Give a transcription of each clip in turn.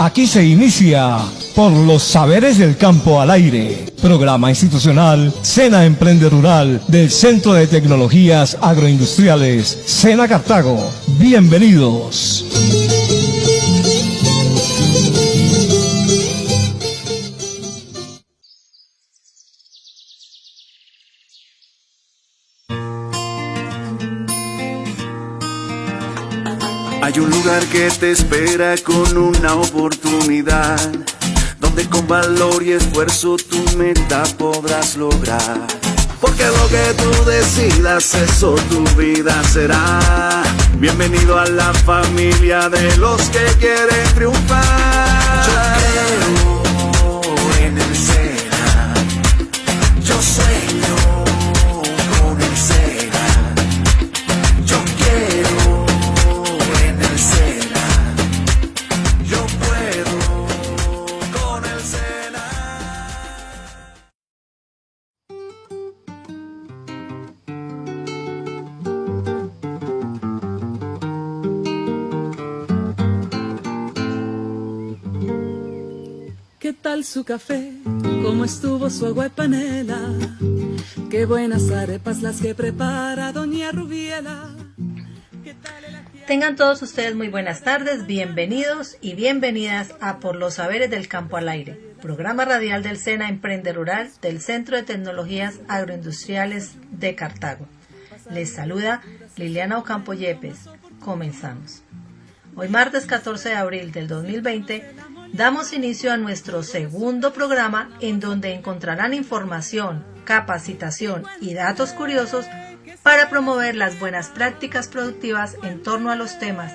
Aquí se inicia Por los Saberes del Campo al Aire, programa institucional SENA Emprende Rural del Centro de Tecnologías Agroindustriales SENA Cartago. Bienvenidos. Hay un lugar que te espera con una oportunidad, donde con valor y esfuerzo tu meta podrás lograr. Porque lo que tú decidas, eso tu vida será. Bienvenido a la familia de los que quieren triunfar. Yo creo en el SENA, yo sueño con el SENA, yo quiero en el SENA, yo puedo con el SENA. ¿Qué tal su café? ¿Cómo estuvo su agua y panela? Qué buenas arepas las que prepara doña Rubiela. Tengan todos ustedes muy buenas tardes, bienvenidos y bienvenidas a Por los Saberes del Campo al Aire, programa radial del SENA Emprende Rural del Centro de Tecnologías Agroindustriales de Cartago. Les saluda Liliana Ocampo Yepes. Comenzamos. Hoy martes 14 de abril del 2020 damos inicio a nuestro segundo programa en donde encontrarán información, capacitación y datos curiosos para promover las buenas prácticas productivas en torno a los temas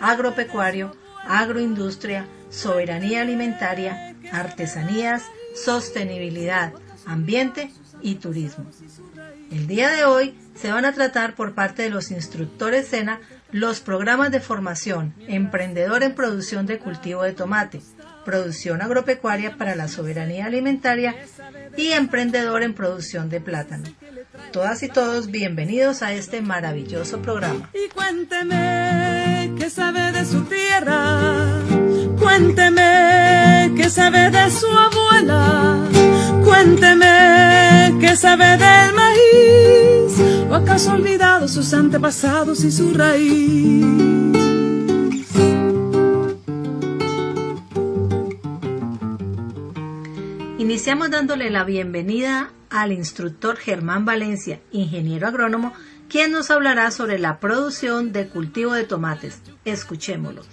agropecuario, agroindustria, soberanía alimentaria, artesanías, sostenibilidad, ambiente y turismo. El día de hoy se van a tratar por parte de los instructores SENA los programas de formación Emprendedor en Producción de Cultivo de Tomate, Producción Agropecuaria para la Soberanía Alimentaria y Emprendedor en Producción de Plátano. Todas y todos bienvenidos a este maravilloso programa. Y cuénteme qué sabe de su tierra, cuénteme qué sabe de su abuela, cuénteme qué sabe del maíz, o acaso ha olvidado sus antepasados y su raíz. Iniciamos dándole la bienvenida al instructor Germán Valencia, ingeniero agrónomo, quien nos hablará sobre la producción de cultivo de tomates. Escuchémoslo.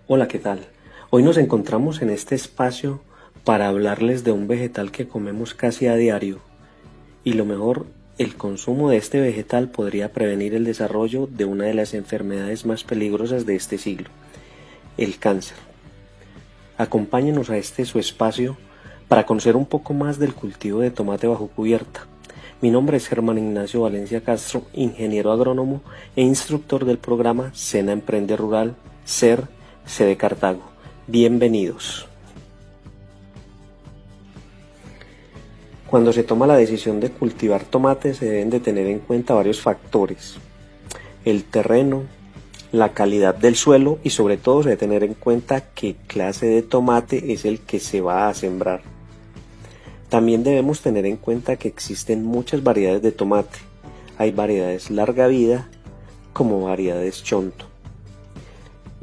Hola, ¿qué tal? Hoy nos encontramos en este espacio para hablarles de un vegetal que comemos casi a diario, y lo mejor, el consumo de este vegetal podría prevenir el desarrollo de una de las enfermedades más peligrosas de este siglo, el cáncer. Acompáñenos a este su espacio para conocer un poco más del cultivo de tomate bajo cubierta. Mi nombre es Germán Ignacio Valencia Castro, ingeniero agrónomo e instructor del programa SENA Emprende Rural, SER, sede Cartago. Bienvenidos. Cuando se toma la decisión de cultivar tomate se deben de tener en cuenta varios factores: el terreno, la calidad del suelo y sobre todo se debe tener en cuenta qué clase de tomate es el que se va a sembrar. También debemos tener en cuenta que existen muchas variedades de tomate. Hay variedades larga vida como variedades chonto.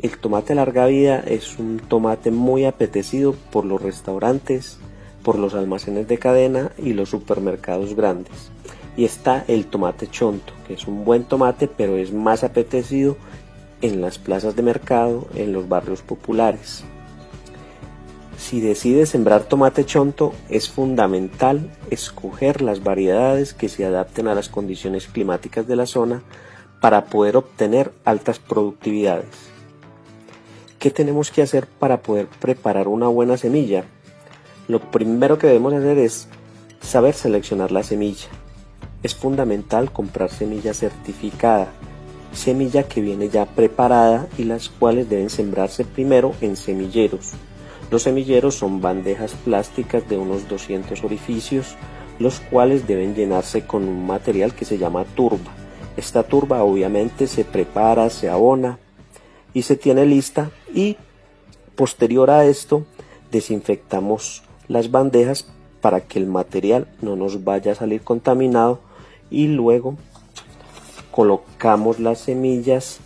El tomate larga vida es un tomate muy apetecido por los restaurantes, por los almacenes de cadena y los supermercados grandes. Y está el tomate chonto, que es un buen tomate pero es más apetecido en las plazas de mercado, en los barrios populares. Si decides sembrar tomate chonto, es fundamental escoger las variedades que se adapten a las condiciones climáticas de la zona para poder obtener altas productividades. ¿Qué tenemos que hacer para poder preparar una buena semilla? Lo primero que debemos hacer es saber seleccionar la semilla. Es fundamental comprar semilla certificada, semilla que viene ya preparada y las cuales deben sembrarse primero en semilleros, Los semilleros son bandejas plásticas de unos 200 orificios, los cuales deben llenarse con un material que se llama turba. Esta turba obviamente se prepara, se abona y se tiene lista, y posterior a esto desinfectamos las bandejas para que el material no nos vaya a salir contaminado, y luego colocamos las semillas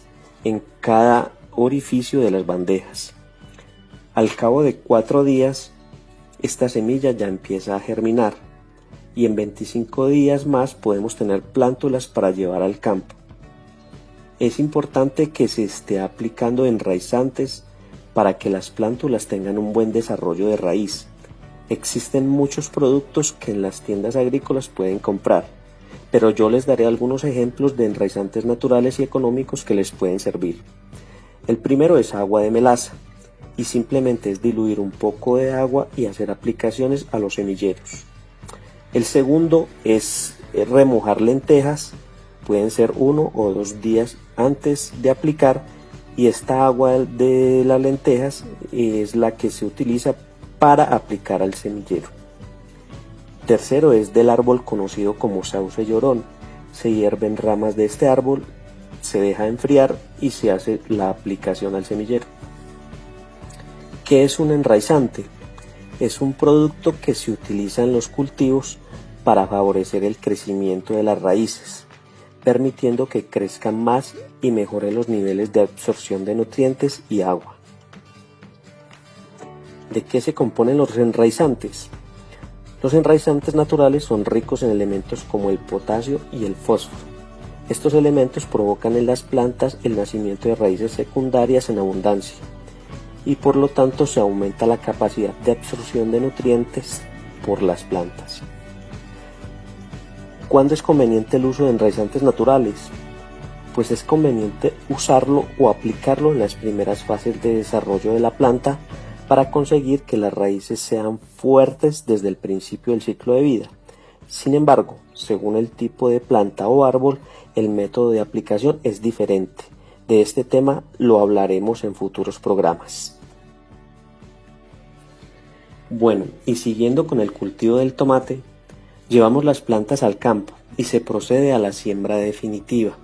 en cada orificio de las bandejas. Al cabo de 4 días esta semilla ya empieza a germinar, y en 25 días más podemos tener plántulas para llevar al campo. Es importante que se esté aplicando enraizantes para que las plántulas tengan un buen desarrollo de raíz. Existen muchos productos que en las tiendas agrícolas pueden comprar, pero yo les daré algunos ejemplos de enraizantes naturales y económicos que les pueden servir. El primero es agua de melaza, y simplemente es diluir un poco de agua y hacer aplicaciones a los semilleros. El segundo es remojar lentejas, pueden ser 1 o 2 días antes de aplicar, y esta agua de las lentejas es la que se utiliza para aplicar al semillero. Tercero es del árbol conocido como sauce llorón. Se hierven ramas de este árbol, se deja enfriar y se hace la aplicación al semillero. ¿Qué es un enraizante? Es un producto que se utiliza en los cultivos para favorecer el crecimiento de las raíces, permitiendo que crezcan más y mejoren los niveles de absorción de nutrientes y agua. ¿De qué se componen los enraizantes? Los enraizantes naturales son ricos en elementos como el potasio y el fósforo. Estos elementos provocan en las plantas el nacimiento de raíces secundarias en abundancia, y por lo tanto se aumenta la capacidad de absorción de nutrientes por las plantas. ¿Cuándo es conveniente el uso de enraizantes naturales? Pues es conveniente usarlo o aplicarlo en las primeras fases de desarrollo de la planta para conseguir que las raíces sean fuertes desde el principio del ciclo de vida. Sin embargo, según el tipo de planta o árbol, el método de aplicación es diferente. De este tema lo hablaremos en futuros programas. Bueno, y siguiendo con el cultivo del tomate, llevamos las plantas al campo y se procede a la siembra definitiva,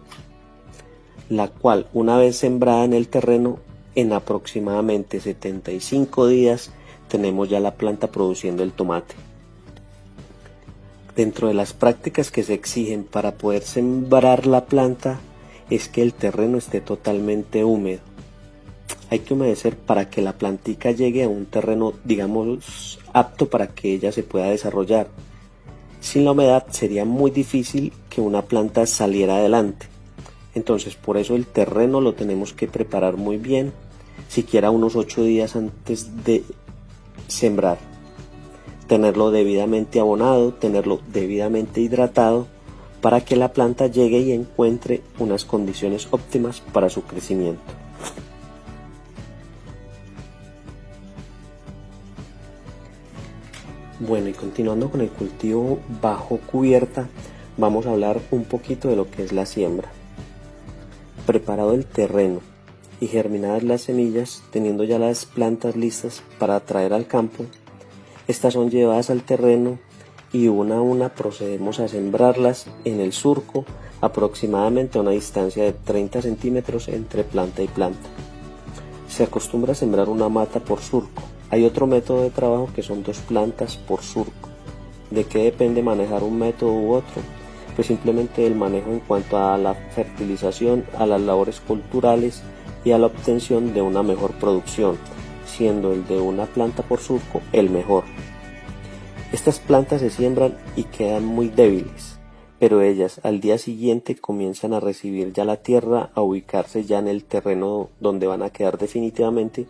la cual, una vez sembrada en el terreno, en aproximadamente 75 días tenemos ya la planta produciendo el tomate. Dentro de las prácticas que se exigen para poder sembrar la planta es que el terreno esté totalmente húmedo. Hay que humedecer para que la plantica llegue a un terreno, digamos, apto para que ella se pueda desarrollar. Sin la humedad sería muy difícil que una planta saliera adelante. Entonces, por eso el terreno lo tenemos que preparar muy bien, siquiera unos 8 días antes de sembrar. Tenerlo debidamente abonado, tenerlo debidamente hidratado, para que la planta llegue y encuentre unas condiciones óptimas para su crecimiento. Bueno, y continuando con el cultivo bajo cubierta, vamos a hablar un poquito de lo que es la siembra. Preparado el terreno y germinadas las semillas, teniendo ya las plantas listas para traer al campo, estas son llevadas al terreno y una a una procedemos a sembrarlas en el surco, aproximadamente a una distancia de 30 centímetros entre planta y planta. Se acostumbra a sembrar una mata por surco. Hay otro método de trabajo que son 2 plantas por surco. ¿De qué depende manejar un método u otro? Pues simplemente el manejo en cuanto a la fertilización, a las labores culturales y a la obtención de una mejor producción, siendo el de una planta por surco el mejor. Estas plantas se siembran y quedan muy débiles, pero ellas al día siguiente comienzan a recibir ya la tierra, a ubicarse ya en el terreno donde van a quedar definitivamente,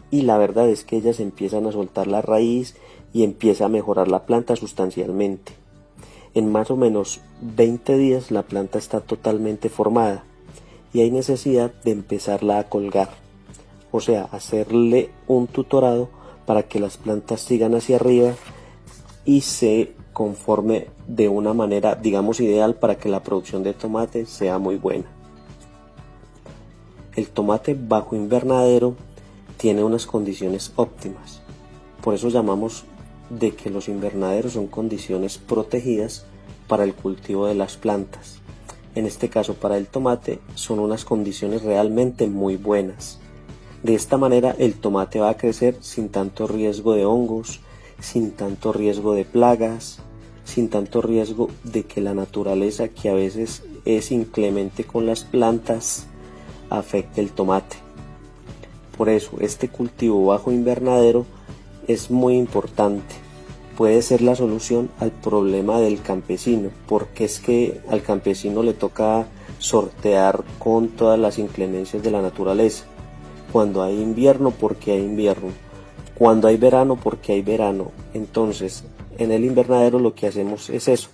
y la verdad es que ellas empiezan a soltar la raíz y empieza a mejorar la planta sustancialmente. En más o menos 20 días la planta está totalmente formada y hay necesidad de empezarla a colgar, o sea, hacerle un tutorado para que las plantas sigan hacia arriba y se conforme de una manera, digamos, ideal para que la producción de tomate sea muy buena. El tomate bajo invernadero tiene unas condiciones óptimas. Por eso llamamos de que los invernaderos son condiciones protegidas para el cultivo de las plantas. En este caso, para el tomate son unas condiciones realmente muy buenas. De esta manera el tomate va a crecer sin tanto riesgo de hongos, sin tanto riesgo de plagas, sin tanto riesgo de que la naturaleza, que a veces es inclemente con las plantas, afecte el tomate. Por eso este cultivo bajo invernadero es muy importante. Puede ser la solución al problema del campesino, porque es que al campesino le toca sortear con todas las inclemencias de la naturaleza. Cuando hay invierno, porque hay invierno. Cuando hay verano, porque hay verano. Entonces, en el invernadero lo que hacemos es eso,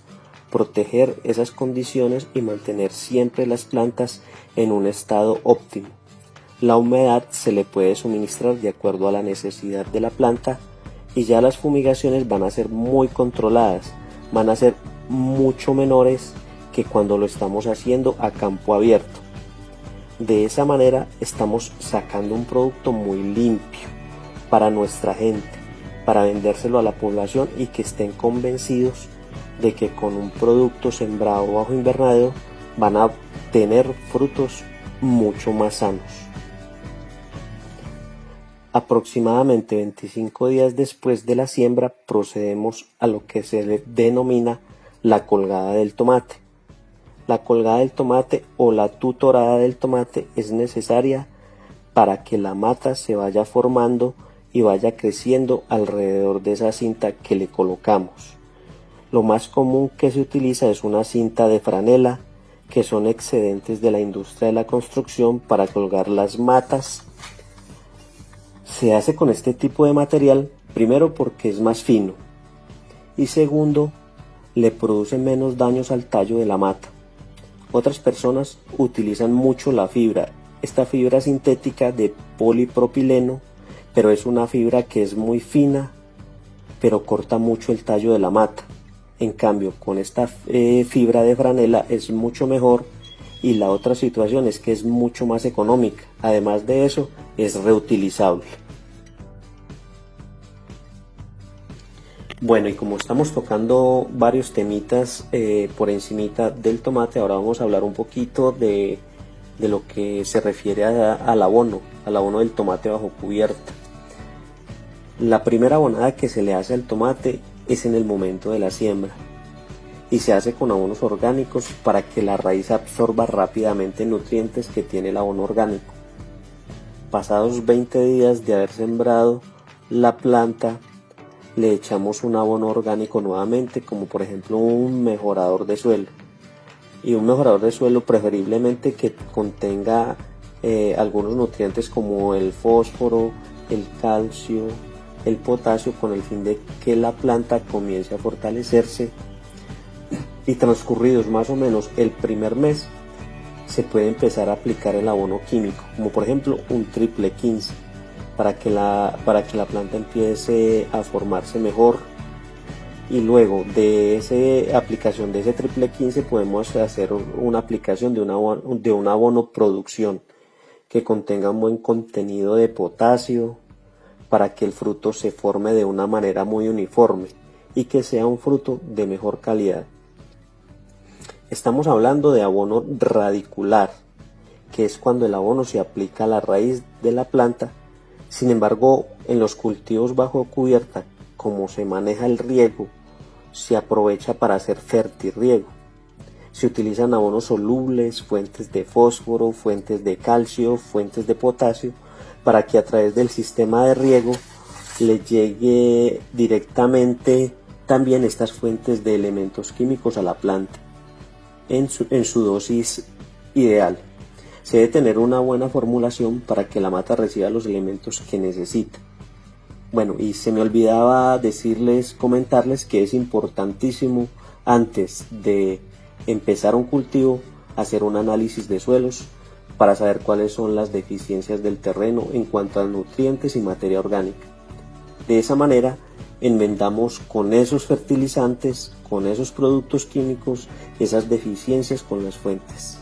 proteger esas condiciones y mantener siempre las plantas en un estado óptimo. La humedad se le puede suministrar de acuerdo a la necesidad de la planta, y ya las fumigaciones van a ser muy controladas, van a ser mucho menores que cuando lo estamos haciendo a campo abierto. De esa manera estamos sacando un producto muy limpio para nuestra gente, para vendérselo a la población y que estén convencidos de que con un producto sembrado bajo invernadero van a tener frutos mucho más sanos. Aproximadamente 25 días después de la siembra procedemos a lo que se le denomina la colgada del tomate. La colgada del tomate o la tutorada del tomate es necesaria para que la mata se vaya formando y vaya creciendo alrededor de esa cinta que le colocamos. Lo más común que se utiliza es una cinta de franela, que son excedentes de la industria de la construcción para colgar las matas. Se hace con este tipo de material, primero porque es más fino y segundo, le produce menos daños al tallo de la mata. Otras personas utilizan mucho la fibra, esta fibra sintética de polipropileno, pero es una fibra que es muy fina, pero corta mucho el tallo de la mata. En cambio, con esta fibra de franela es mucho mejor, y la otra situación es que es mucho más económica. Además de eso, es reutilizable. Bueno, y como estamos tocando varios temitas por encimita del tomate, ahora vamos a hablar un poquito de lo que se refiere al abono del tomate bajo cubierta. La primera abonada que se le hace al tomate es en el momento de la siembra y se hace con abonos orgánicos para que la raíz absorba rápidamente nutrientes que tiene el abono orgánico. Pasados 20 días de haber sembrado la planta, le echamos un abono orgánico nuevamente, como por ejemplo un mejorador de suelo, y un mejorador de suelo preferiblemente que contenga algunos nutrientes como el fósforo, el calcio, el potasio, con el fin de que la planta comience a fortalecerse. Y transcurridos más o menos el primer mes se puede empezar a aplicar el abono químico, como por ejemplo un triple 15, para que la planta empiece a formarse mejor. Y luego de esa aplicación de ese triple 15 podemos hacer una aplicación de un abono producción que contenga un buen contenido de potasio, para que el fruto se forme de una manera muy uniforme y que sea un fruto de mejor calidad. Estamos hablando de abono radicular, que es cuando el abono se aplica a la raíz de la planta. Sin embargo, en los cultivos bajo cubierta, como se maneja el riego, se aprovecha para hacer fertirriego. Se utilizan abonos solubles, fuentes de fósforo, fuentes de calcio, fuentes de potasio, para que a través del sistema de riego le llegue directamente también estas fuentes de elementos químicos a la planta en su dosis ideal. Se debe tener una buena formulación para que la mata reciba los elementos que necesita. Bueno, y se me olvidaba comentarles que es importantísimo antes de empezar un cultivo hacer un análisis de suelos para saber cuáles son las deficiencias del terreno en cuanto a nutrientes y materia orgánica. De esa manera enmendamos con esos fertilizantes, con esos productos químicos, esas deficiencias con las fuentes.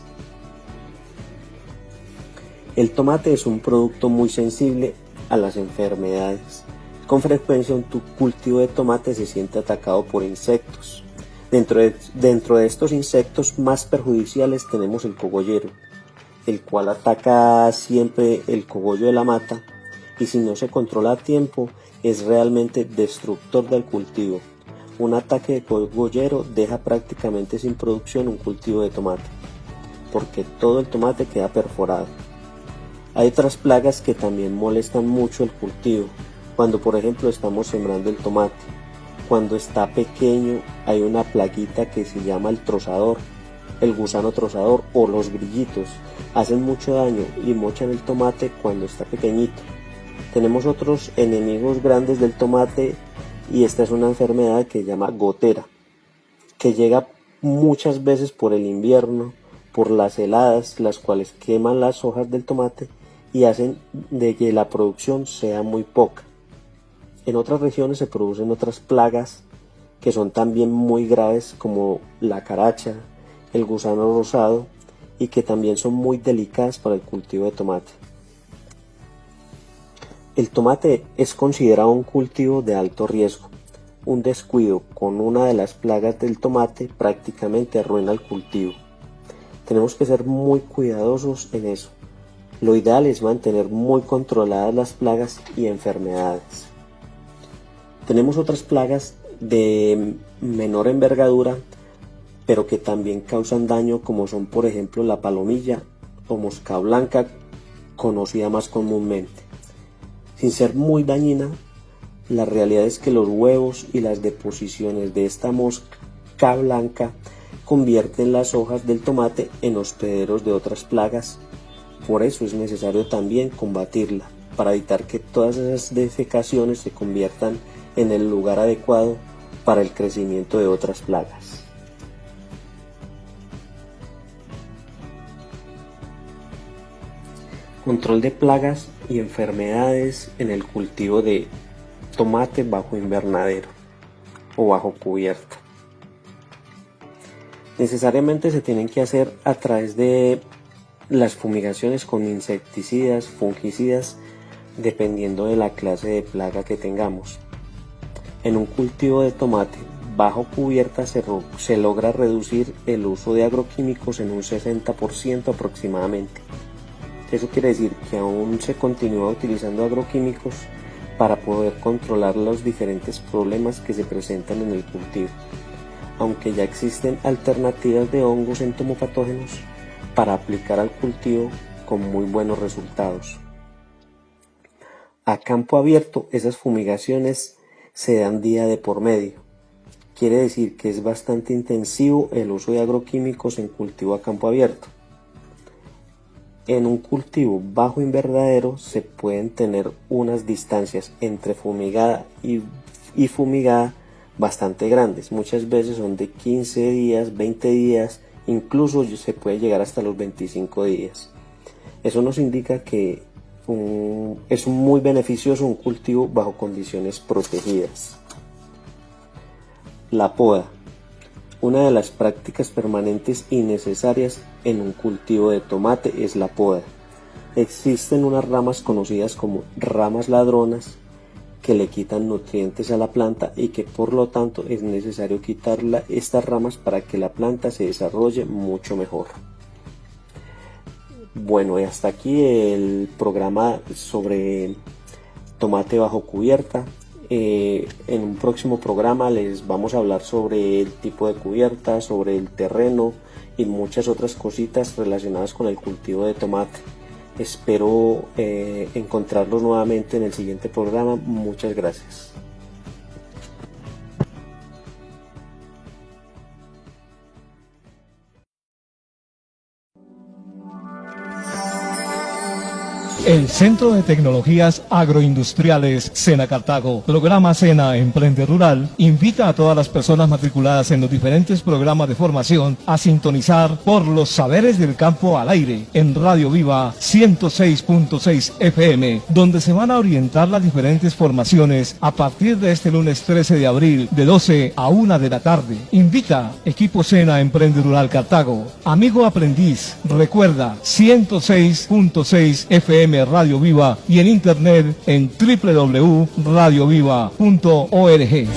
El tomate es un producto muy sensible a las enfermedades. Con frecuencia un cultivo de tomate se siente atacado por insectos. Dentro de estos insectos más perjudiciales tenemos el cogollero, el cual ataca siempre el cogollo de la mata y si no se controla a tiempo es realmente destructor del cultivo. Un ataque de cogollero deja prácticamente sin producción un cultivo de tomate, porque todo el tomate queda perforado. Hay otras plagas que también molestan mucho el cultivo, cuando por ejemplo estamos sembrando el tomate. Cuando está pequeño hay una plaguita que se llama el trozador, el gusano trozador o los grillitos. Hacen mucho daño y mochan el tomate cuando está pequeñito. Tenemos otros enemigos grandes del tomate y esta es una enfermedad que se llama gotera, que llega muchas veces por el invierno, por las heladas, las cuales queman las hojas del tomate y hacen de que la producción sea muy poca. En otras regiones se producen otras plagas que son también muy graves como la caracha, el gusano rosado y que también son muy delicadas para el cultivo de tomate. El tomate es considerado un cultivo de alto riesgo. Un descuido con una de las plagas del tomate prácticamente arruina el cultivo. Tenemos que ser muy cuidadosos en eso. Lo ideal es mantener muy controladas las plagas y enfermedades. Tenemos otras plagas de menor envergadura, pero que también causan daño, como son por ejemplo la palomilla o mosca blanca, conocida más comúnmente. Sin ser muy dañina, la realidad es que los huevos y las deposiciones de esta mosca blanca convierten las hojas del tomate en hospederos de otras plagas. Por eso es necesario también combatirla, para evitar que todas esas defecaciones se conviertan en el lugar adecuado para el crecimiento de otras plagas. Control de plagas y enfermedades en el cultivo de tomate bajo invernadero o bajo cubierta. Necesariamente se tienen que hacer a través de las fumigaciones con insecticidas, fungicidas, dependiendo de la clase de plaga que tengamos. En un cultivo de tomate bajo cubierta se logra reducir el uso de agroquímicos en un 60% aproximadamente. Eso quiere decir que aún se continúa utilizando agroquímicos para poder controlar los diferentes problemas que se presentan en el cultivo, aunque ya existen alternativas de hongos entomopatógenos para aplicar al cultivo con muy buenos resultados. A campo abierto, esas fumigaciones se dan día de por medio. Quiere decir que es bastante intensivo el uso de agroquímicos en cultivo a campo abierto. En un cultivo bajo invernadero se pueden tener unas distancias entre fumigada y fumigada bastante grandes. Muchas veces son de 15 días, 20 días, incluso se puede llegar hasta los 25 días. Eso nos indica que es muy beneficioso un cultivo bajo condiciones protegidas. La poda. Una de las prácticas permanentes y necesarias en un cultivo de tomate es la poda. Existen unas ramas conocidas como ramas ladronas que le quitan nutrientes a la planta y que por lo tanto es necesario quitar estas ramas para que la planta se desarrolle mucho mejor. Bueno, y hasta aquí el programa sobre tomate bajo cubierta. En un próximo programa les vamos a hablar sobre el tipo de cubierta, sobre el terreno y muchas otras cositas relacionadas con el cultivo de tomate. Espero encontrarlos nuevamente en el siguiente programa. Muchas gracias. El Centro de Tecnologías Agroindustriales Sena Cartago, programa Sena Emprende Rural, invita a todas las personas matriculadas en los diferentes programas de formación a sintonizar por los saberes del campo al aire en Radio Viva 106.6 FM, donde se van a orientar las diferentes formaciones a partir de este lunes 13 de abril de 12 a 1 de la tarde. Invita Equipo Sena Emprende Rural Cartago. Amigo aprendiz, recuerda 106.6 FM FM Radio Viva y en internet en www.radioviva.org.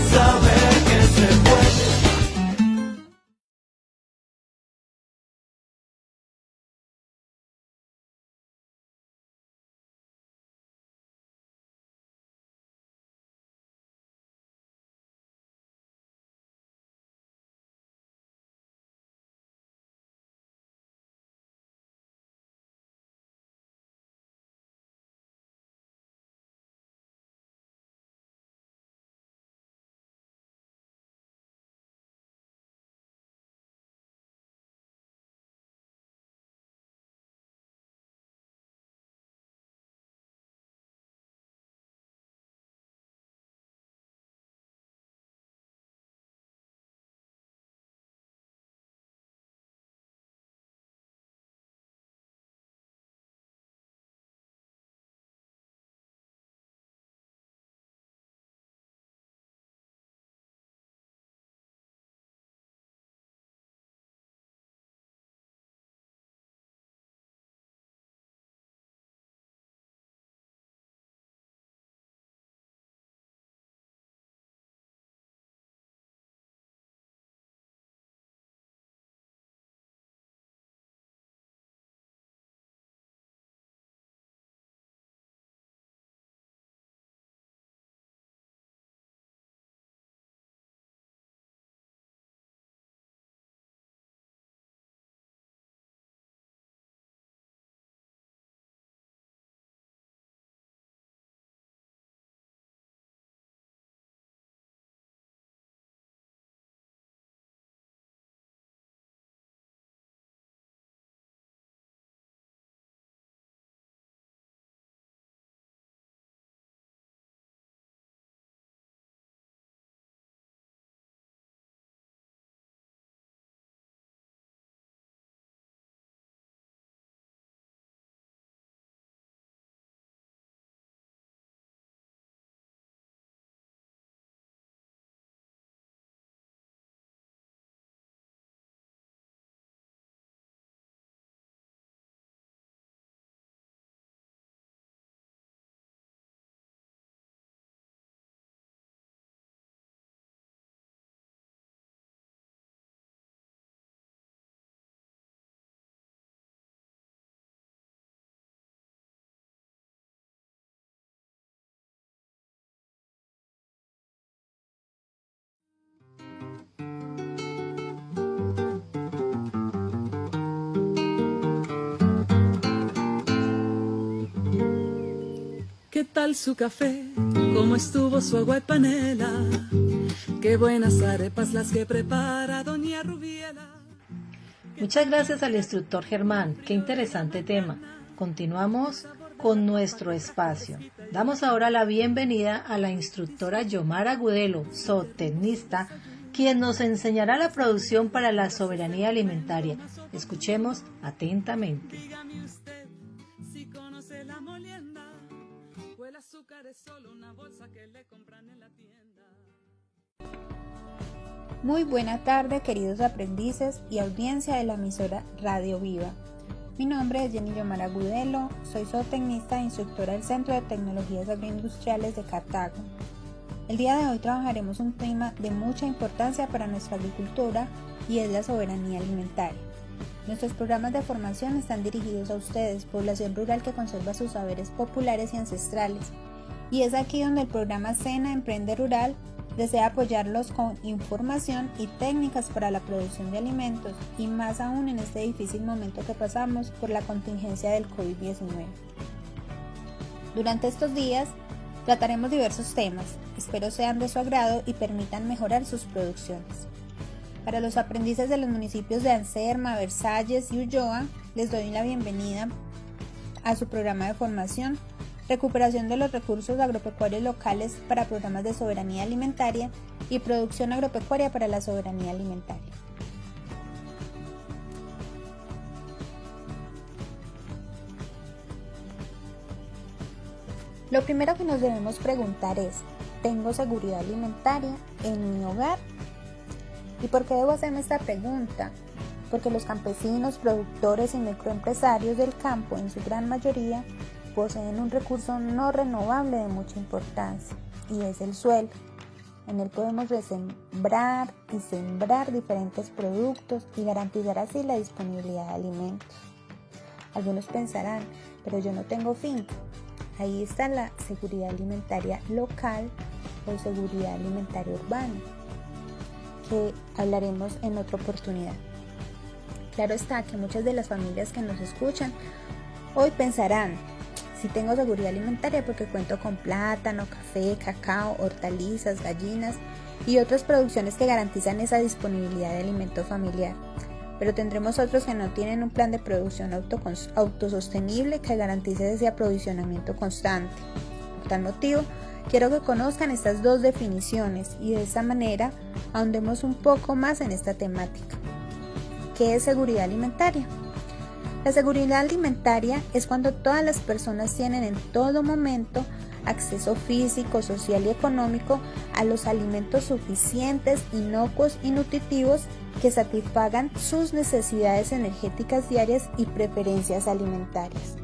¿Qué tal su café? ¿Cómo estuvo su agua y panela? Qué buenas arepas las que prepara doña Rubiela. Muchas gracias al instructor Germán. Qué interesante tema. Continuamos con nuestro espacio. Damos ahora la bienvenida a la instructora Yomara Agudelo, zootecnista, quien nos enseñará la producción para la soberanía alimentaria. Escuchemos atentamente. Dígame usted si conoce la molienda o el azúcar es solo una bolsa que le compran en la tienda. Muy buena tarde, queridos aprendices y audiencia de la emisora Radio Viva. Mi nombre es Jenny Yomara Agudelo, soy zootecnista e instructora del Centro de Tecnologías Agroindustriales de Cartago. El día de hoy trabajaremos un tema de mucha importancia para nuestra agricultura y es la soberanía alimentaria. Nuestros programas de formación están dirigidos a ustedes, población rural que conserva sus saberes populares y ancestrales, y es aquí donde el programa SENA Emprende Rural desea apoyarlos con información y técnicas para la producción de alimentos, y más aún en este difícil momento que pasamos por la contingencia del COVID-19. Durante estos días trataremos diversos temas, espero sean de su agrado y permitan mejorar sus producciones. Para los aprendices de los municipios de Anserma, Versalles y Ulloa, les doy la bienvenida a su programa de formación, recuperación de los recursos agropecuarios locales para programas de soberanía alimentaria y producción agropecuaria para la soberanía alimentaria. Lo primero que nos debemos preguntar es, ¿tengo seguridad alimentaria en mi hogar? ¿Y por qué debo hacerme esta pregunta? Porque los campesinos, productores y microempresarios del campo, en su gran mayoría, poseen un recurso no renovable de mucha importancia, y es el suelo. En él podemos resembrar y sembrar diferentes productos y garantizar así la disponibilidad de alimentos. Algunos pensarán, pero yo no tengo finca. Ahí está la seguridad alimentaria local o seguridad alimentaria urbana, que hablaremos en otra oportunidad. Claro está que muchas de las familias que nos escuchan hoy pensarán, si tengo seguridad alimentaria porque cuento con plátano, café, cacao, hortalizas, gallinas y otras producciones que garantizan esa disponibilidad de alimento familiar. Pero tendremos otros que no tienen un plan de producción autosostenible que garantice ese aprovisionamiento constante. Por tal motivo, quiero que conozcan estas dos definiciones y de esta manera ahondemos un poco más en esta temática. ¿Qué es seguridad alimentaria? La seguridad alimentaria es cuando todas las personas tienen en todo momento acceso físico, social y económico a los alimentos suficientes, inocuos y nutritivos que satisfagan sus necesidades energéticas diarias y preferencias alimentarias.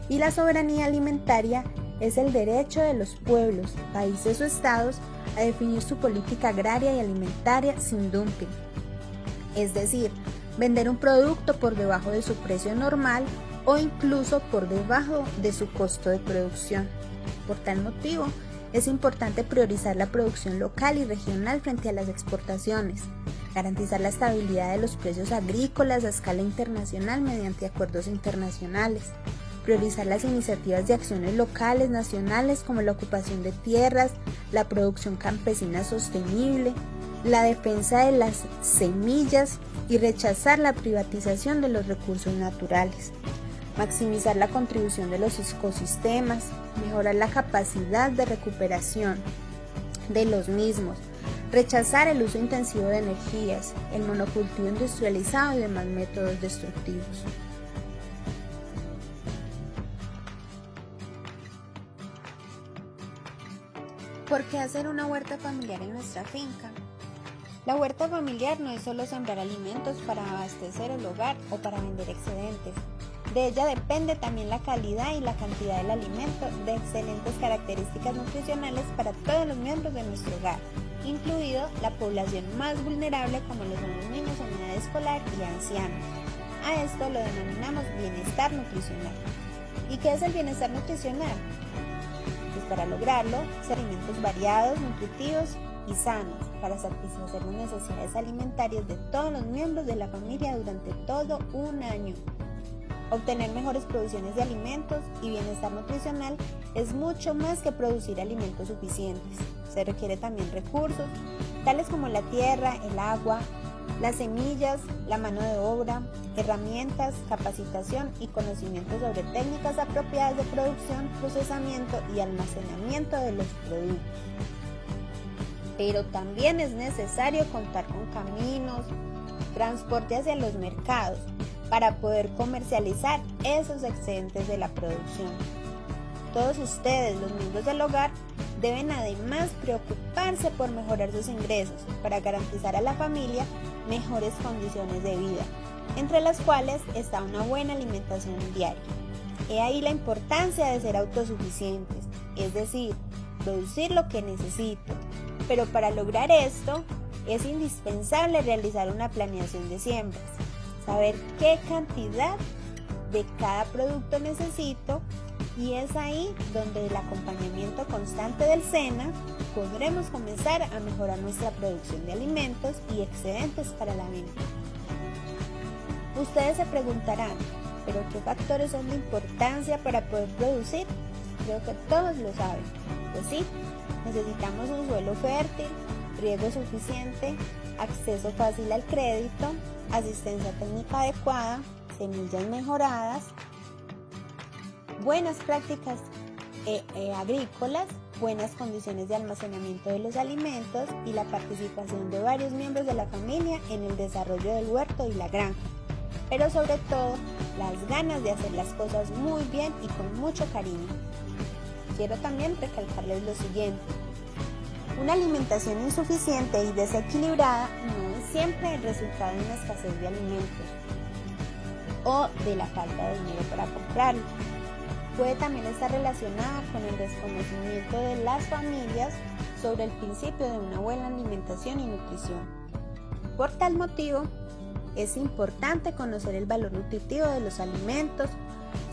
Y la soberanía alimentaria es el derecho de los pueblos, países o estados a definir su política agraria y alimentaria sin dumping. Es decir, vender un producto por debajo de su precio normal o incluso por debajo de su costo de producción. Por tal motivo, es importante priorizar la producción local y regional frente a las exportaciones, garantizar la estabilidad de los precios agrícolas a escala internacional mediante acuerdos internacionales, priorizar las iniciativas de acciones locales, nacionales, como la ocupación de tierras, la producción campesina sostenible, la defensa de las semillas y rechazar la privatización de los recursos naturales, maximizar la contribución de los ecosistemas, mejorar la capacidad de recuperación de los mismos, rechazar el uso intensivo de energías, el monocultivo industrializado y demás métodos destructivos. ¿Por qué hacer una huerta familiar en nuestra finca? La huerta familiar no es solo sembrar alimentos para abastecer el hogar o para vender excedentes. De ella depende también la calidad y la cantidad del alimento de excelentes características nutricionales para todos los miembros de nuestro hogar, incluido la población más vulnerable como lo son los niños en edad escolar y ancianos. A esto lo denominamos bienestar nutricional. ¿Y qué es el bienestar nutricional? Pues para lograrlo, alimentos variados, nutritivos y sanos para satisfacer las necesidades alimentarias de todos los miembros de la familia durante todo un año. Obtener mejores producciones de alimentos y bienestar nutricional es mucho más que producir alimentos suficientes. Se requiere también recursos, tales como la tierra, el agua, las semillas, la mano de obra, herramientas, capacitación y conocimientos sobre técnicas apropiadas de producción, procesamiento y almacenamiento de los productos. Pero también es necesario contar con caminos, transporte hacia los mercados, para poder comercializar esos excedentes de la producción. Todos ustedes, los miembros del hogar, deben además preocuparse por mejorar sus ingresos para garantizar a la familia mejores condiciones de vida, entre las cuales está una buena alimentación diaria. He ahí la importancia de ser autosuficientes, es decir, producir lo que necesito. Pero para lograr esto, es indispensable realizar una planeación de siembras, saber qué cantidad de cada producto necesito, y es ahí donde el acompañamiento constante del SENA podremos comenzar a mejorar nuestra producción de alimentos y excedentes para la venta. Ustedes se preguntarán, ¿pero qué factores son de importancia para poder producir? Creo que todos lo saben. Pues sí, necesitamos un suelo fértil, riego suficiente, acceso fácil al crédito, asistencia técnica adecuada, semillas mejoradas, buenas prácticas agrícolas, buenas condiciones de almacenamiento de los alimentos y la participación de varios miembros de la familia en el desarrollo del huerto y la granja. Pero sobre todo, las ganas de hacer las cosas muy bien y con mucho cariño. Quiero también recalcarles lo siguiente. Una alimentación insuficiente y desequilibrada no es siempre el resultado de una escasez de alimentos o de la falta de dinero para comprarlo. puede también estar relacionada con el desconocimiento de las familias sobre el principio de una buena alimentación y nutrición. Por tal motivo, es importante conocer el valor nutritivo de los alimentos,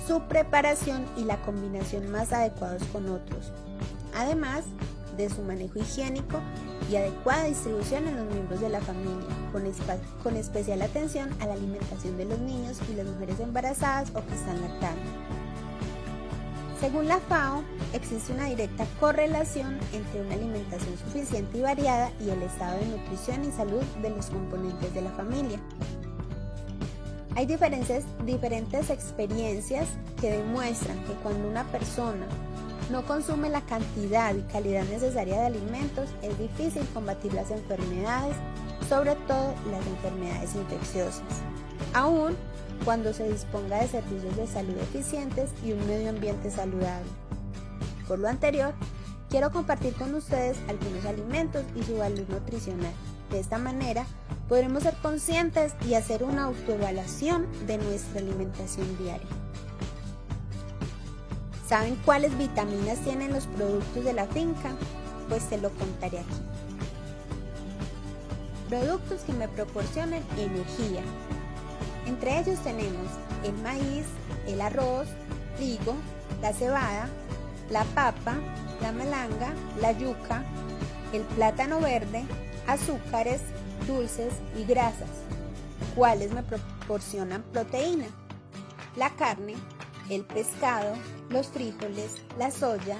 su preparación y la combinación más adecuados con otros, además de su manejo higiénico y adecuada distribución en los miembros de la familia, con especial atención a la alimentación de los niños y las mujeres embarazadas o que están lactando. Según la FAO, existe una directa correlación entre una alimentación suficiente y variada y el estado de nutrición y salud de los componentes de la familia. Hay diferentes experiencias que demuestran que cuando una persona no consume la cantidad y calidad necesaria de alimentos, es difícil combatir las enfermedades, sobre todo las enfermedades infecciosas, aún cuando se disponga de servicios de salud eficientes y un medio ambiente saludable. Por lo anterior, quiero compartir con ustedes algunos alimentos y su valor nutricional. De esta manera, podremos ser conscientes y hacer una autoevaluación de nuestra alimentación diaria. ¿Saben cuáles vitaminas tienen los productos de la finca? Pues te lo contaré aquí. Productos que me proporcionan energía. Entre ellos tenemos el maíz, el arroz, trigo, la cebada, la papa, la malanga, la yuca, el plátano verde, azúcares, dulces y grasas, cuáles me proporcionan proteína. La carne, el pescado, los frijoles, la soya,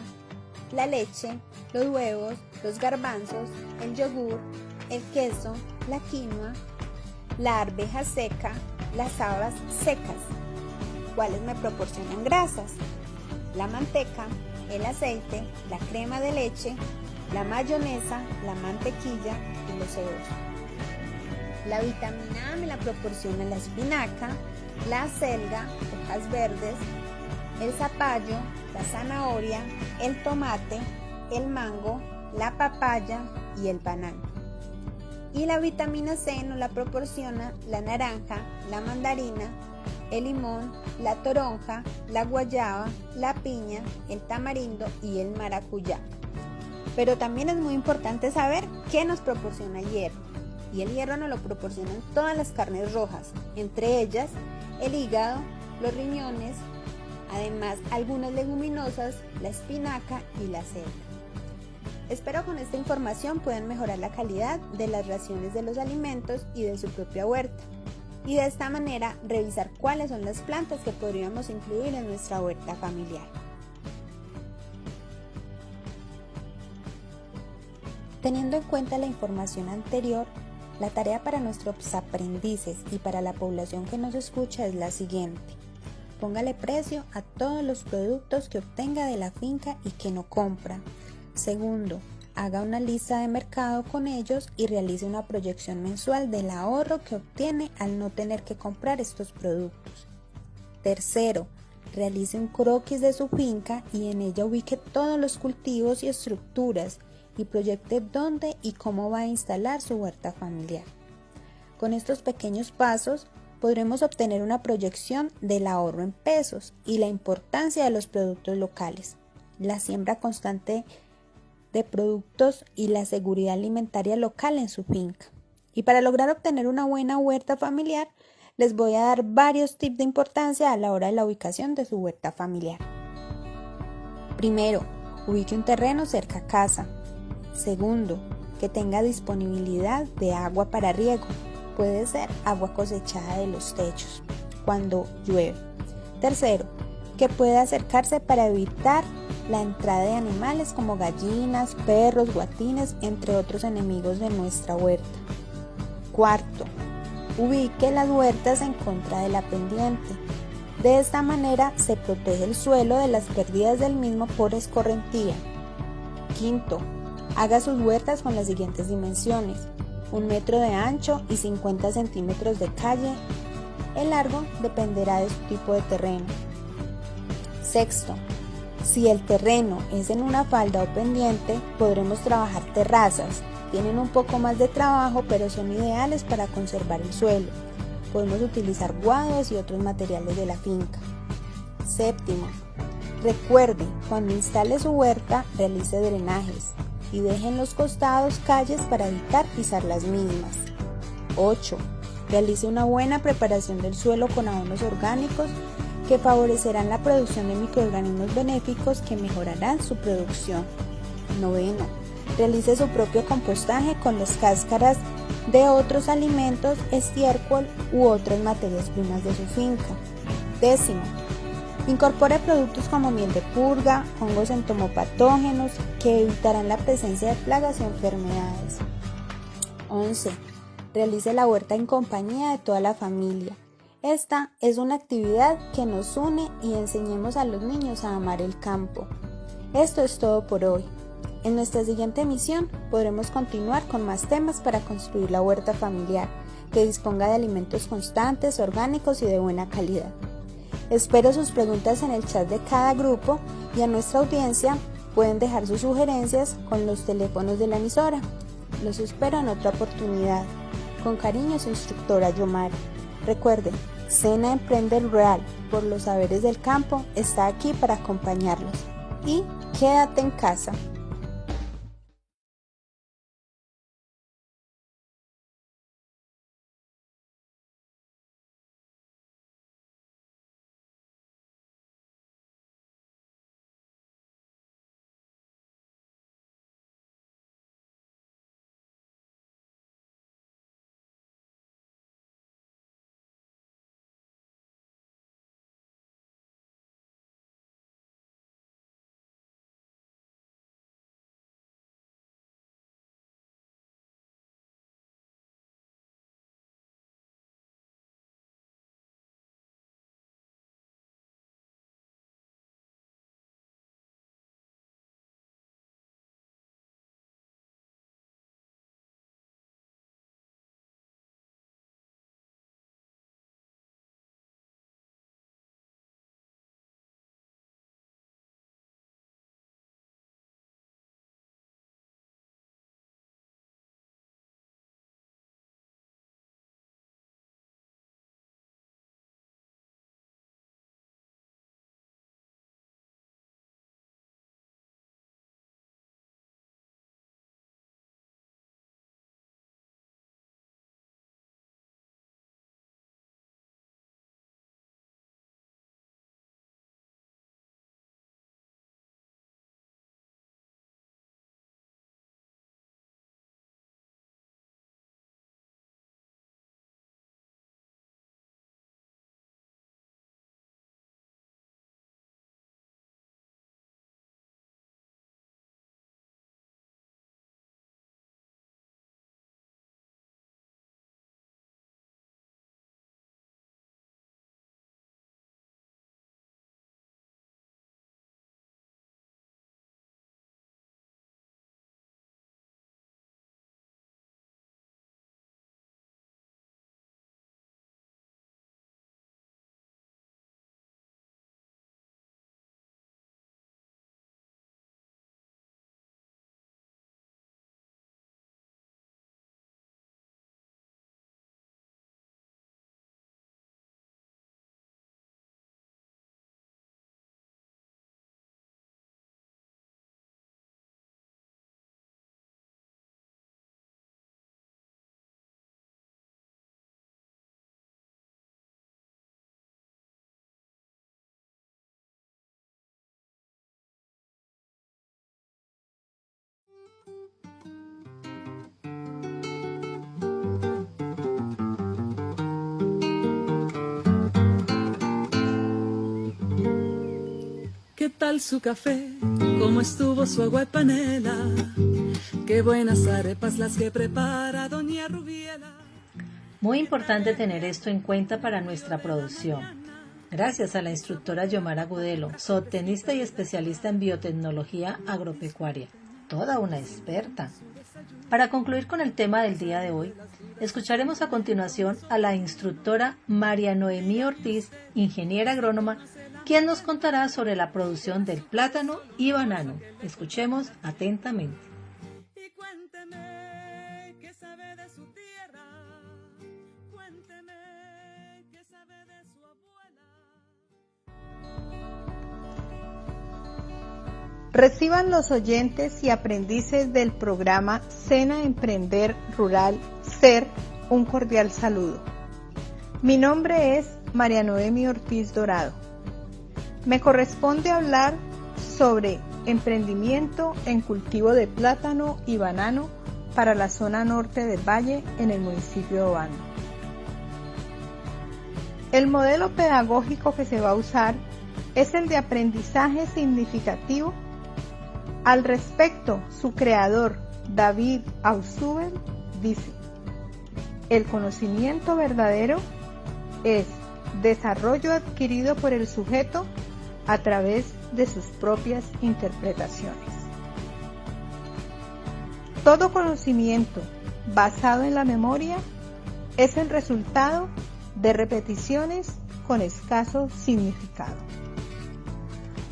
la leche, los huevos, los garbanzos, el yogur, el queso, la quinoa, la arveja seca, las habas secas, cuáles me proporcionan grasas. La manteca, el aceite, la crema de leche, la mayonesa, la mantequilla y los cebos. La vitamina A me la proporciona la espinaca, la acelga, hojas verdes, el zapallo, la zanahoria, el tomate, el mango, la papaya y el banano. Y la vitamina C nos la proporciona la naranja, la mandarina, el limón, la toronja, la guayaba, la piña, el tamarindo y el maracuyá. Pero también es muy importante saber qué nos proporciona el hierro. Y el hierro nos lo proporcionan todas las carnes rojas, entre ellas el hígado, los riñones, además algunas leguminosas, la espinaca y la selga. Espero con esta información puedan mejorar la calidad de las raciones de los alimentos y de su propia huerta, y de esta manera revisar cuáles son las plantas que podríamos incluir en nuestra huerta familiar. Teniendo en cuenta la información anterior, la tarea para nuestros aprendices y para la población que nos escucha es la siguiente. Póngale precio a todos los productos que obtenga de la finca y que no compra. Segundo, haga una lista de mercado con ellos y realice una proyección mensual del ahorro que obtiene al no tener que comprar estos productos. Tercero, realice un croquis de su finca y en ella ubique todos los cultivos y estructuras y proyecte dónde y cómo va a instalar su huerta familiar. Con estos pequeños pasos podremos obtener una proyección del ahorro en pesos y la importancia de los productos locales, la siembra constante de productos y la seguridad alimentaria local en su finca. Y para lograr obtener una buena huerta familiar, les voy a dar varios tips de importancia a la hora de la ubicación de su huerta familiar. Primero, ubique un terreno cerca a casa. Segundo, que tenga disponibilidad de agua para riego. Puede ser agua cosechada de los techos cuando llueve. Tercero, que pueda acercarse para evitar la entrada de animales como gallinas, perros, guatines, entre otros enemigos de nuestra huerta. Cuarto, ubique las huertas en contra de la pendiente. De esta manera se protege el suelo de las pérdidas del mismo por escorrentía. Quinto, haga sus huertas con las siguientes dimensiones: 1 metro de ancho y 50 centímetros de calle. El largo dependerá de su tipo de terreno. Sexto, si el terreno es en una falda o pendiente, podremos trabajar terrazas. Tienen un poco más de trabajo, pero son ideales para conservar el suelo. Podemos utilizar guados y otros materiales de la finca. Séptimo, Recuerde, cuando instale su huerta, realice drenajes y deje en los costados calles para evitar pisar las mismas. 8. Realice una buena preparación del suelo con abonos orgánicos que favorecerán la producción de microorganismos benéficos que mejorarán su producción. 9. Realice su propio compostaje con las cáscaras de otros alimentos, estiércol u otras materias primas de su finca. 10. Incorpore productos como miel de purga, hongos entomopatógenos que evitarán la presencia de plagas y enfermedades. 11. Realice la huerta en compañía de toda la familia. Esta es una actividad que nos une y enseñemos a los niños a amar el campo. Esto es todo por hoy. En nuestra siguiente emisión podremos continuar con más temas para construir la huerta familiar, que disponga de alimentos constantes, orgánicos y de buena calidad. Espero sus preguntas en el chat de cada grupo y a nuestra audiencia pueden dejar sus sugerencias con los teléfonos de la emisora. Los espero en otra oportunidad. Con cariño, su instructora Yomara. Recuerden, Sena Emprende Rural por los saberes del campo está aquí para acompañarlos. Y quédate en casa. ¿Qué tal su café? ¿Cómo estuvo su agua de panela? Qué buenas arepas las que prepara doña Rubiela. Muy importante tener esto en cuenta para nuestra producción. Gracias a la instructora Yomara Gudelo, zootecnista y especialista en biotecnología agropecuaria. Toda una experta. Para concluir con el tema del día de hoy, escucharemos a continuación a la instructora María Noemí Ortiz, ingeniera agrónoma, quien nos contará sobre la producción del plátano y banano. Escuchemos atentamente. Y cuénteme qué sabe de su tierra, cuénteme qué sabe de su abuela. Reciban los oyentes y aprendices del programa Sena Emprender Rural SER un cordial saludo. Mi nombre es María Noemi Ortiz Dorado. Me corresponde hablar sobre emprendimiento en cultivo de plátano y banano para la zona norte del valle en el municipio de Obando. El modelo pedagógico que se va a usar es el de aprendizaje significativo. Al respecto, su creador, David Ausubel, dice: el conocimiento verdadero es desarrollo adquirido por el sujeto a través de sus propias interpretaciones. Todo conocimiento basado en la memoria es el resultado de repeticiones con escaso significado.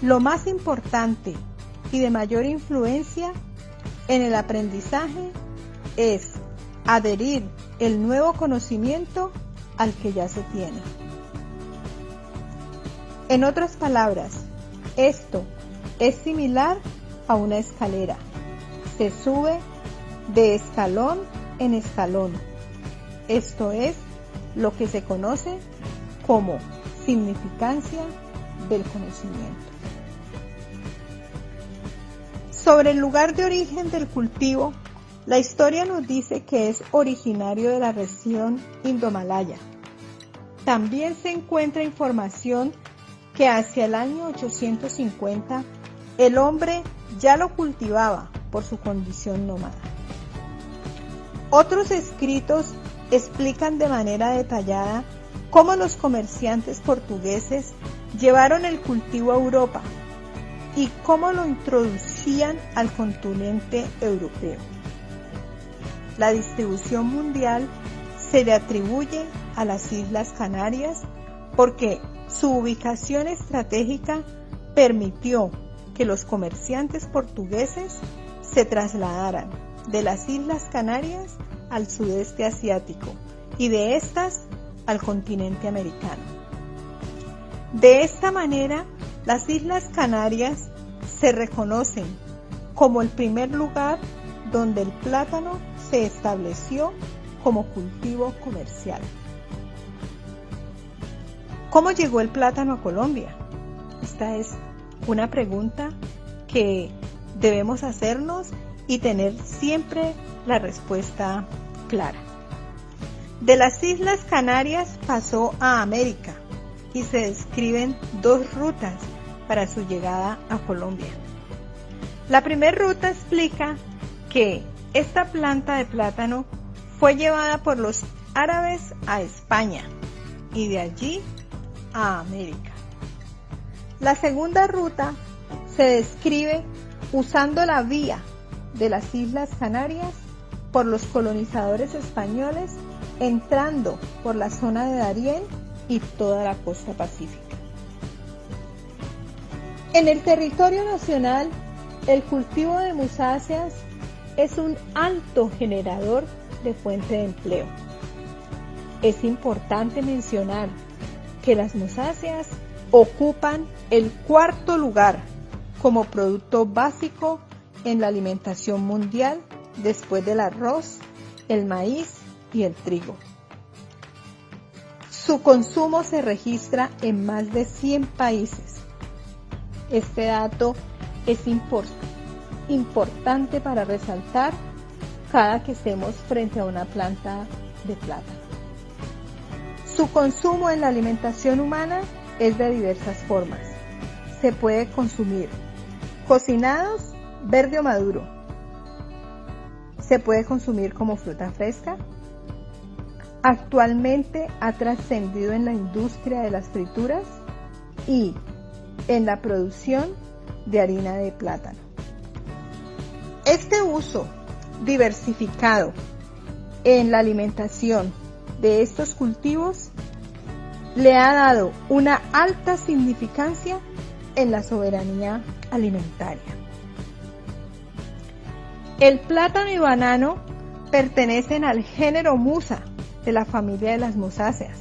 Lo más importante y de mayor influencia en el aprendizaje es adherir el nuevo conocimiento al que ya se tiene. En otras palabras, esto es similar a una escalera. Se sube de escalón en escalón. Esto es lo que se conoce como significancia del conocimiento. Sobre el lugar de origen del cultivo, la historia nos dice que es originario de la región indomalaya. También se encuentra información que hacia el año 850 el hombre ya lo cultivaba por su condición nómada. Otros escritos explican de manera detallada cómo los comerciantes portugueses llevaron el cultivo a Europa y cómo lo introducían al continente europeo. La distribución mundial se le atribuye a las Islas Canarias porque su ubicación estratégica permitió que los comerciantes portugueses se trasladaran de las Islas Canarias al sudeste asiático y de estas al continente americano. De esta manera, las Islas Canarias se reconocen como el primer lugar donde el plátano se estableció como cultivo comercial. ¿Cómo llegó el plátano a Colombia? Esta es una pregunta que debemos hacernos y tener siempre la respuesta clara. De las Islas Canarias pasó a América y se describen dos rutas para su llegada a Colombia. La primera ruta explica que esta planta de plátano fue llevada por los árabes a España y de allí a América. La segunda ruta se describe usando la vía de las Islas Canarias por los colonizadores españoles entrando por la zona de Darién y toda la costa pacífica. En el territorio nacional, el cultivo de musáceas es un alto generador de fuente de empleo. Es importante mencionar que las musáceas ocupan el cuarto lugar como producto básico en la alimentación mundial después del arroz, el maíz y el trigo. Su consumo se registra en más de 100 países. Este dato es importante para resaltar cada que estemos frente a una planta de plátano. Su consumo en la alimentación humana es de diversas formas. Se puede consumir cocinados, verde o maduro. Se puede consumir como fruta fresca. Actualmente ha trascendido en la industria de las frituras y en la producción de harina de plátano. Este uso diversificado en la alimentación de estos cultivos le ha dado una alta significancia en la soberanía alimentaria. El plátano y banano pertenecen al género Musa de la familia de las musáceas.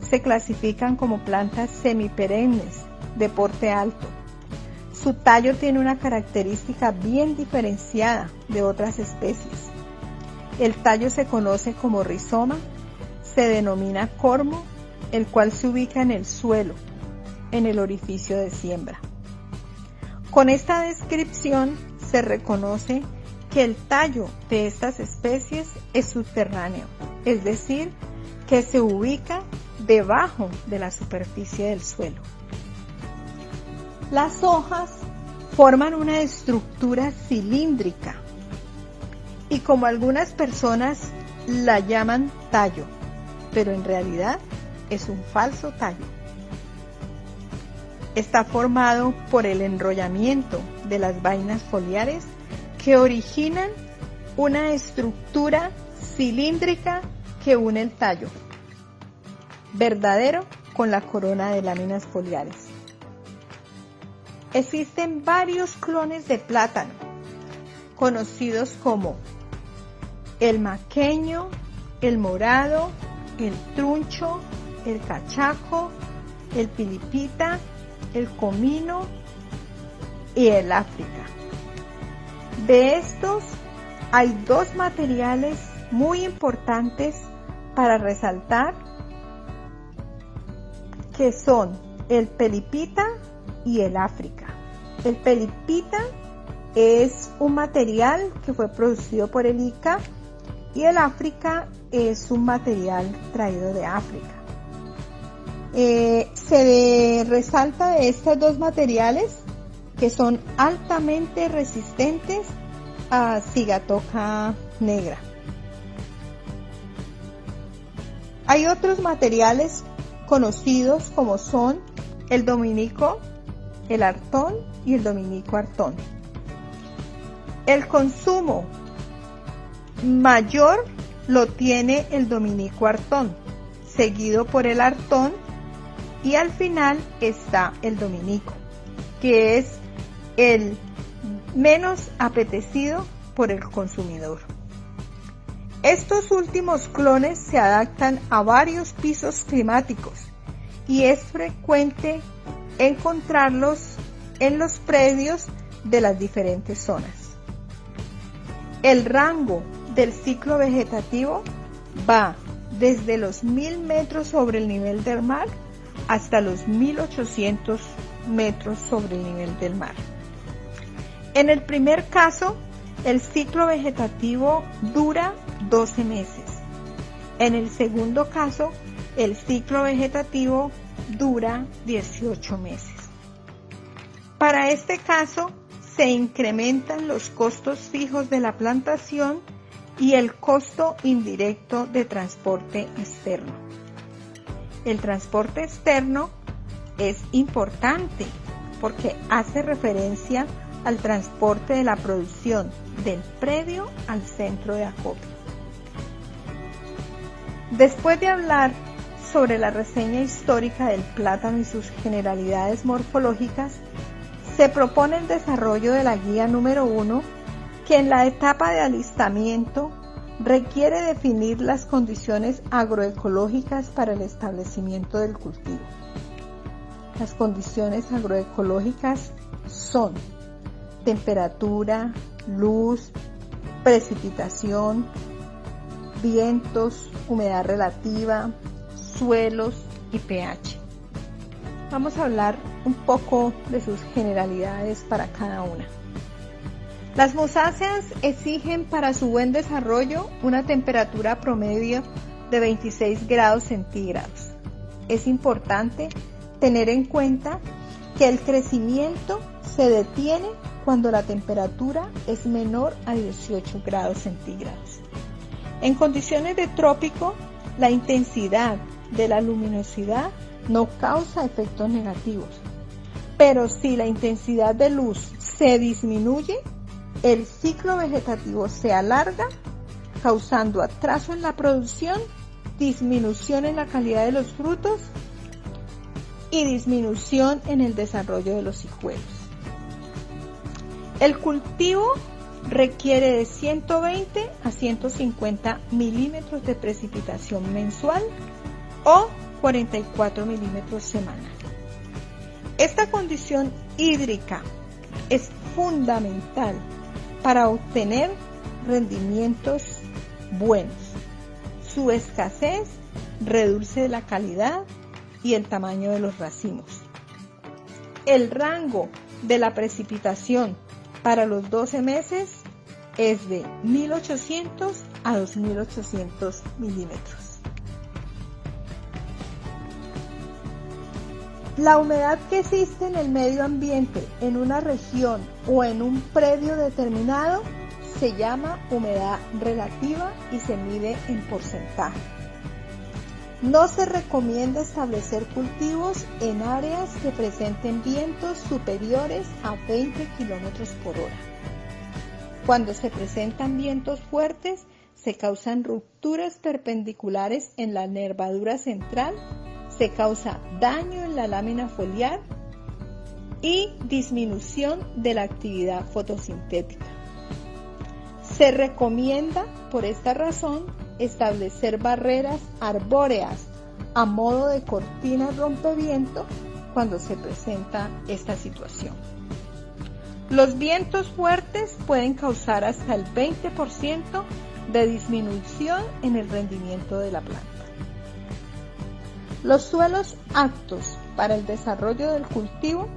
Se clasifican como plantas semiperennes de porte alto. Su tallo tiene una característica bien diferenciada de otras especies. El tallo se conoce como rizoma, se denomina cormo, el cual se ubica en el suelo, en el orificio de siembra. Con esta descripción se reconoce que el tallo de estas especies es subterráneo, es decir, que se ubica debajo de la superficie del suelo. Las hojas forman una estructura cilíndrica y como algunas personas la llaman tallo, pero en realidad es un falso tallo. Está formado por el enrollamiento de las vainas foliares que originan una estructura cilíndrica que une el tallo verdadero con la corona de láminas foliares. Existen varios clones de plátano, conocidos como el maqueño, el morado, el truncho, el cachaco, el pilipita, el comino y el África. De estos hay dos materiales muy importantes para resaltar, que son el pelipita y el África. El pelipita es un material que fue producido por el Ica y el África es un material traído de África. Se resalta de estos dos materiales que son altamente resistentes a cigatoca negra. Hay otros materiales conocidos como son el dominico, el artón y el dominico artón. El consumo mayor lo tiene el dominico artón, seguido por el artón y al final está el dominico, que es el menos apetecido por el consumidor. Estos últimos clones se adaptan a varios pisos climáticos y es frecuente encontrarlos en los predios de las diferentes zonas. El rango del ciclo vegetativo va desde los 1000 metros sobre el nivel del mar hasta los 1800 metros sobre el nivel del mar. En el primer caso, el ciclo vegetativo dura 12 meses. En el segundo caso, el ciclo vegetativo dura 18 meses. Para este caso, se incrementan los costos fijos de la plantación y el costo indirecto de transporte externo. El transporte externo es importante porque hace referencia al transporte de la producción del predio al centro de acopio. Después de hablar sobre la reseña histórica del plátano y sus generalidades morfológicas, se propone el desarrollo de la guía número 1, que en la etapa de alistamiento requiere definir las condiciones agroecológicas para el establecimiento del cultivo. Las condiciones agroecológicas son temperatura, luz, precipitación, vientos, humedad relativa, suelos y pH. Vamos a hablar un poco de sus generalidades para cada una. Las musáceas exigen para su buen desarrollo una temperatura promedio de 26 grados centígrados. Es importante tener en cuenta que el crecimiento se detiene cuando la temperatura es menor a 18 grados centígrados. En condiciones de trópico, la intensidad de la luminosidad no causa efectos negativos, pero si la intensidad de luz se disminuye, el ciclo vegetativo se alarga, causando atraso en la producción, disminución en la calidad de los frutos y disminución en el desarrollo de los hijuelos. El cultivo requiere de 120 a 150 milímetros de precipitación mensual o 44 milímetros semanal. Esta condición hídrica es fundamental para obtener rendimientos buenos. Su escasez reduce la calidad y el tamaño de los racimos. El rango de la precipitación para los 12 meses es de 1800 a 2800 milímetros. La humedad que existe en el medio ambiente en una región o en un predio determinado se llama humedad relativa y se mide en porcentaje. No se recomienda establecer cultivos en áreas que presenten vientos superiores a 20 km por hora. Cuando se presentan vientos fuertes, se causan rupturas perpendiculares en la nervadura central, se causa daño en la lámina foliar y disminución de la actividad fotosintética. Se recomienda, por esta razón, establecer barreras arbóreas a modo de cortinas rompeviento cuando se presenta esta situación. Los vientos fuertes pueden causar hasta el 20% de disminución en el rendimiento de la planta. Los suelos aptos para el desarrollo del cultivo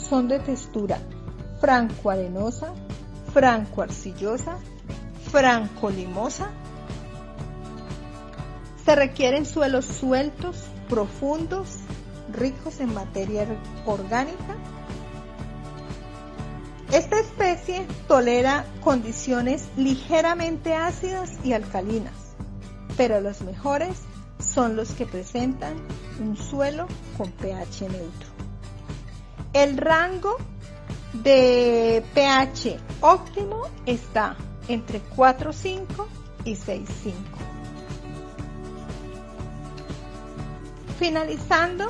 son de textura franco-arenosa, franco-arcillosa, franco-limosa. Se requieren suelos sueltos, profundos, ricos en materia orgánica. Esta especie tolera condiciones ligeramente ácidas y alcalinas, pero los mejores son los que presentan un suelo con pH neutro. El rango de pH óptimo está entre 4,5 y 6,5. Finalizando,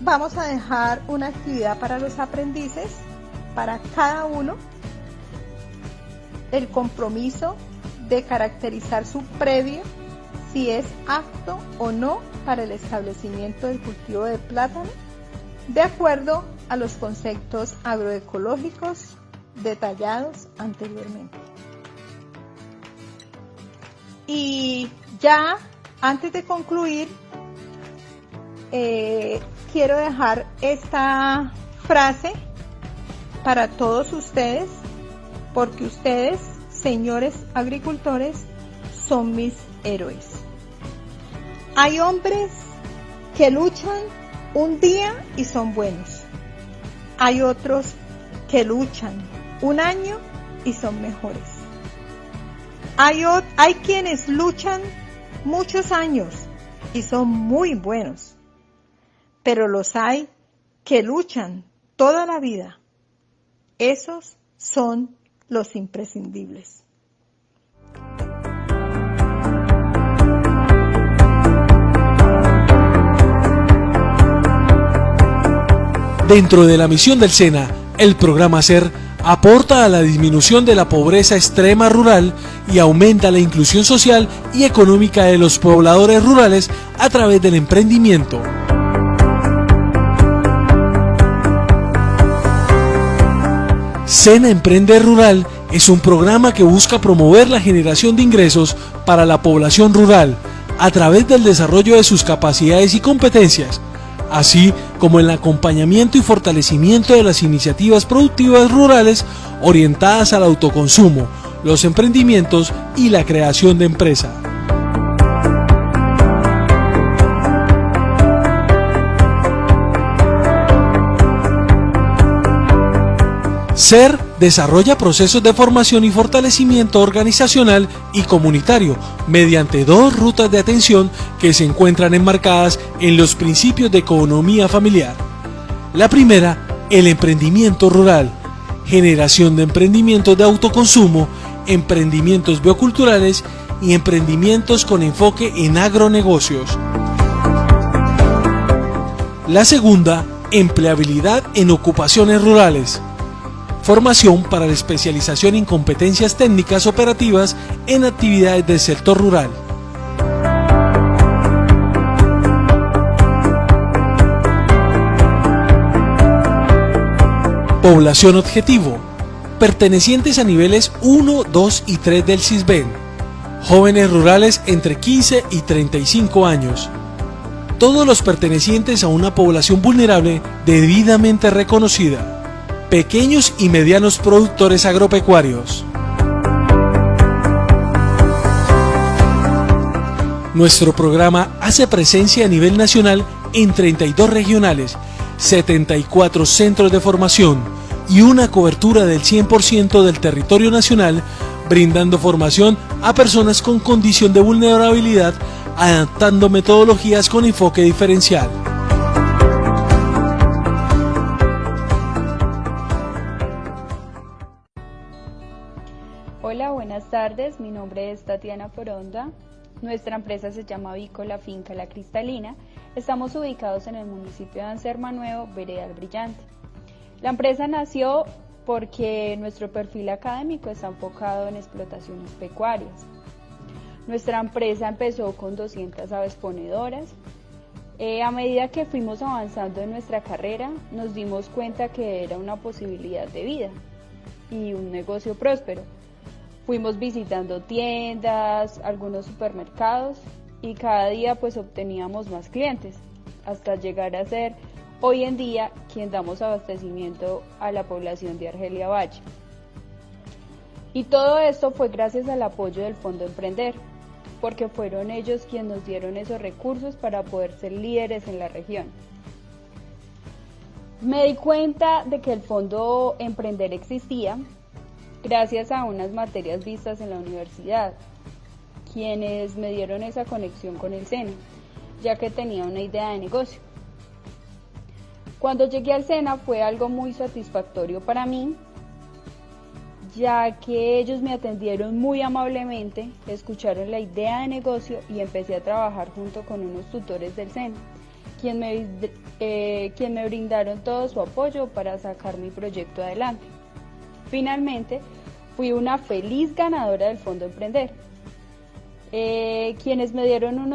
vamos a dejar una actividad para los aprendices, para cada uno, el compromiso de caracterizar su predio, si es apto o no para el establecimiento del cultivo de plátano, de acuerdo a los conceptos agroecológicos detallados anteriormente. Y ya antes de concluir, quiero dejar esta frase para todos ustedes, porque ustedes, señores agricultores, son mis héroes. Hay hombres que luchan un día y son buenos. Hay otros que luchan un año y son mejores. Hay quienes luchan muchos años y son muy buenos, pero los hay que luchan toda la vida. Esos son los imprescindibles. Dentro de la misión del SENA, el programa SER aporta a la disminución de la pobreza extrema rural y aumenta la inclusión social y económica de los pobladores rurales a través del emprendimiento. SENA Emprende Rural es un programa que busca promover la generación de ingresos para la población rural a través del desarrollo de sus capacidades y competencias, así como el acompañamiento y fortalecimiento de las iniciativas productivas rurales orientadas al autoconsumo, los emprendimientos y la creación de empresa. SER desarrolla procesos de formación y fortalecimiento organizacional y comunitario mediante 2 rutas de atención que se encuentran enmarcadas en los principios de economía familiar. La primera, el emprendimiento rural, generación de emprendimientos de autoconsumo, emprendimientos bioculturales y emprendimientos con enfoque en agronegocios. La segunda, empleabilidad en ocupaciones rurales. Formación para la especialización en competencias técnicas operativas en actividades del sector rural. Población objetivo: pertenecientes a niveles 1, 2 y 3 del CISBEN. Jóvenes rurales entre 15 y 35 años. Todos los pertenecientes a una población vulnerable debidamente reconocida. Pequeños y medianos productores agropecuarios. Nuestro programa hace presencia a nivel nacional en 32 regionales, 74 centros de formación y una cobertura del 100% del territorio nacional, brindando formación a personas con condición de vulnerabilidad, adaptando metodologías con enfoque diferencial. Hola, buenas tardes. Mi nombre es Tatiana Foronda. Nuestra empresa se llama Avícola Finca La Cristalina. Estamos ubicados en el municipio de Anserma Nuevo, Vereda El Brillante. La empresa nació porque nuestro perfil académico está enfocado en explotaciones pecuarias. Nuestra empresa empezó con 200 aves ponedoras. A medida que fuimos avanzando en nuestra carrera, nos dimos cuenta que era una posibilidad de vida y un negocio próspero. Fuimos visitando tiendas, algunos supermercados y cada día pues obteníamos más clientes, hasta llegar a ser hoy en día quien damos abastecimiento a la población de Argelia Valle. Y todo esto fue gracias al apoyo del Fondo Emprender, porque fueron ellos quienes nos dieron esos recursos para poder ser líderes en la región. Me di cuenta de que el Fondo Emprender existía gracias a unas materias vistas en la universidad, quienes me dieron esa conexión con el SENA, ya que tenía una idea de negocio. Cuando llegué al SENA fue algo muy satisfactorio para mí, ya que ellos me atendieron muy amablemente, escucharon la idea de negocio y empecé a trabajar junto con unos tutores del SENA, quien me brindaron todo su apoyo para sacar mi proyecto adelante. Finalmente, fui una feliz ganadora del Fondo Emprender, quienes me dieron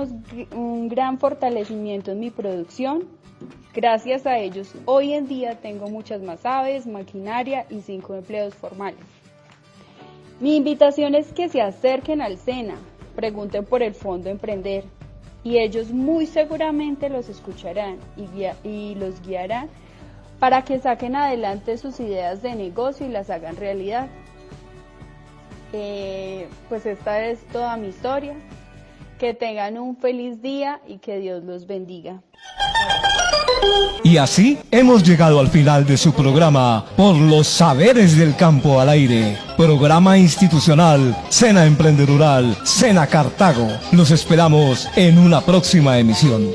un gran fortalecimiento en mi producción. Gracias a ellos, hoy en día tengo muchas más aves, maquinaria y 5 empleos formales. Mi invitación es que se acerquen al SENA, pregunten por el Fondo Emprender y ellos muy seguramente los escucharán y los guiarán para que saquen adelante sus ideas de negocio y las hagan realidad. Pues esta es toda mi historia. Que tengan un feliz día y que Dios los bendiga. Y así hemos llegado al final de su programa Por los Saberes del Campo al Aire. Programa institucional SENA Emprender Rural, SENA Cartago. Los esperamos en una próxima emisión.